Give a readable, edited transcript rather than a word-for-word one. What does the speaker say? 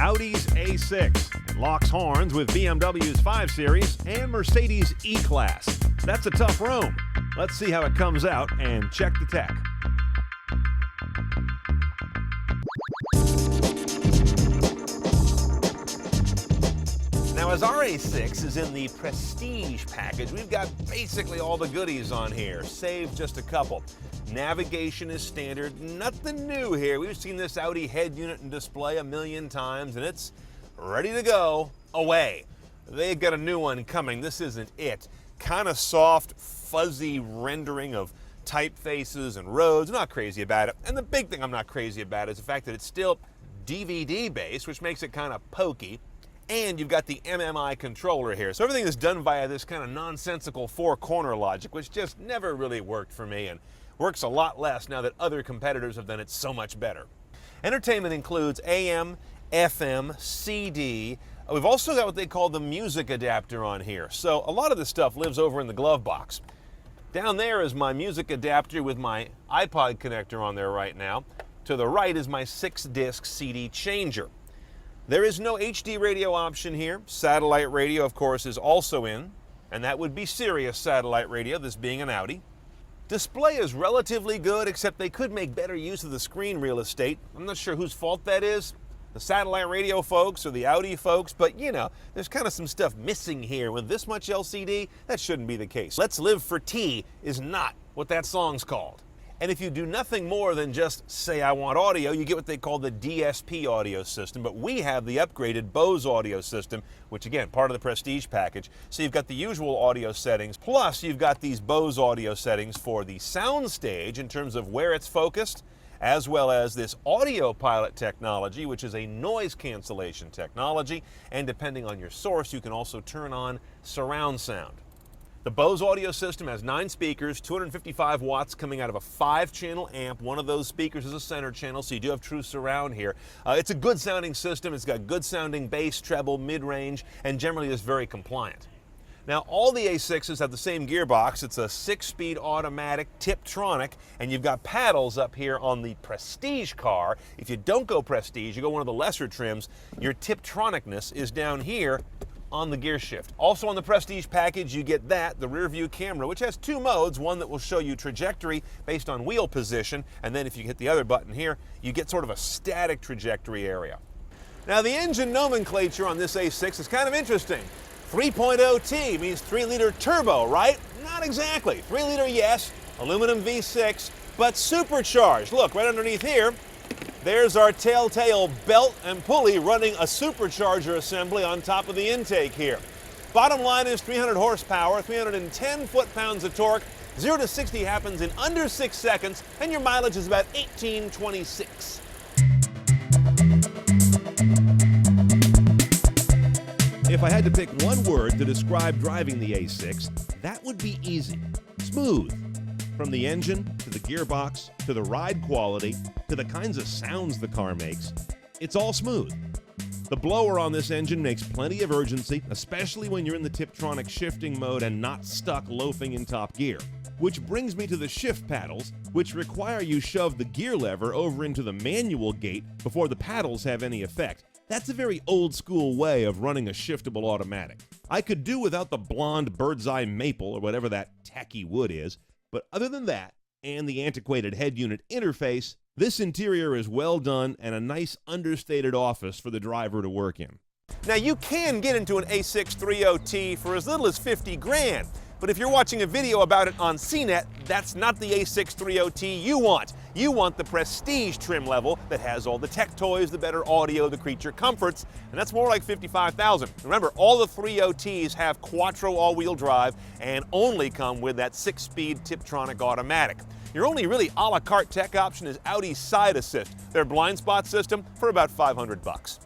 Audi's A6. It locks horns with BMW's 5 Series and Mercedes E-Class. That's a tough room. Let's see how it comes out and check the tech. Now, as our A6 is in the Prestige package, we've got basically all the goodies on here, save just a couple. Navigation is standard, nothing new here. We've seen this Audi head unit and display a million times, and it's ready to go away. They've got a new one coming. This isn't it. Kind of soft, fuzzy rendering of typefaces and roads. Not crazy about it. And the big thing I'm not crazy about is the fact that it's still DVD-based, which makes it kind of pokey. And you've got the MMI controller here. So everything is done via this kind of nonsensical four-corner logic, which just never really worked for me and works a lot less now that other competitors have done it so much better. Entertainment includes AM, FM, CD. We've also got what they call the music adapter on here. So a lot of this stuff lives over in the glove box. Down there is my music adapter with my iPod connector on there right now. To the right is my 6-disc CD changer. There is no HD radio option here. Satellite radio, of course, is also in, and that would be Sirius satellite radio, this being an Audi. Display is relatively good, except they could make better use of the screen real estate. I'm not sure whose fault that is, the satellite radio folks or the Audi folks, but you know, there's kind of some stuff missing here. With this much LCD, that shouldn't be the case. Let's Live for T is not what that song's called. And if you do nothing more than just say, I want audio, you get what they call the DSP audio system. But we have the upgraded Bose audio system, which again, part of the Prestige package. So you've got the usual audio settings, plus you've got these Bose audio settings for the sound stage in terms of where it's focused, as well as this audio pilot technology, which is a noise cancellation technology. And depending on your source, you can also turn on surround sound. The Bose audio system has 9 speakers, 255 watts coming out of a 5-channel amp. One of those speakers is a center channel, so you do have true surround here. It's a good sounding system. It's got good sounding bass, treble, mid-range, and generally is very compliant. Now, all the A6s have the same gearbox. It's a 6-speed automatic Tiptronic, and you've got paddles up here on the Prestige car. If you don't go Prestige, you go one of the lesser trims, your Tiptronicness is down here on the gear shift. Also on the Prestige package, you get the rear view camera, which has 2 modes, one that will show you trajectory based on wheel position, and then if you hit the other button here, you get sort of a static trajectory area. Now the engine nomenclature on this A6 is kind of interesting. 3.0T means 3-liter turbo, right? Not exactly. 3-liter, yes, aluminum V6, but supercharged. Look, right underneath here, there's our telltale belt and pulley running a supercharger assembly on top of the intake here. Bottom line is 300 horsepower, 310 foot-pounds of torque. 0 to 60 happens in under 6 seconds, and your mileage is about 1826. If I had to pick one word to describe driving the A6, that would be easy. Smooth. From the engine, to the gearbox, to the ride quality, to the kinds of sounds the car makes, it's all smooth. The blower on this engine makes plenty of urgency, especially when you're in the Tiptronic shifting mode and not stuck loafing in top gear. Which brings me to the shift paddles, which require you shove the gear lever over into the manual gate before the paddles have any effect. That's a very old school way of running a shiftable automatic. I could do without the blonde bird's eye maple or whatever that tacky wood is, but other than that, and the antiquated head unit interface, this interior is well done and a nice understated office for the driver to work in. Now you can get into an A6 30T for as little as 50 grand, but if you're watching a video about it on CNET, that's not the A6 30T you want. You want the Prestige trim level that has all the tech toys, the better audio, the creature comforts, and that's more like $55,000. Remember, all the 30Ts have quattro all-wheel drive and only come with that 6-speed Tiptronic automatic. Your only really a la carte tech option is Audi's Side Assist, their blind spot system, for about $500.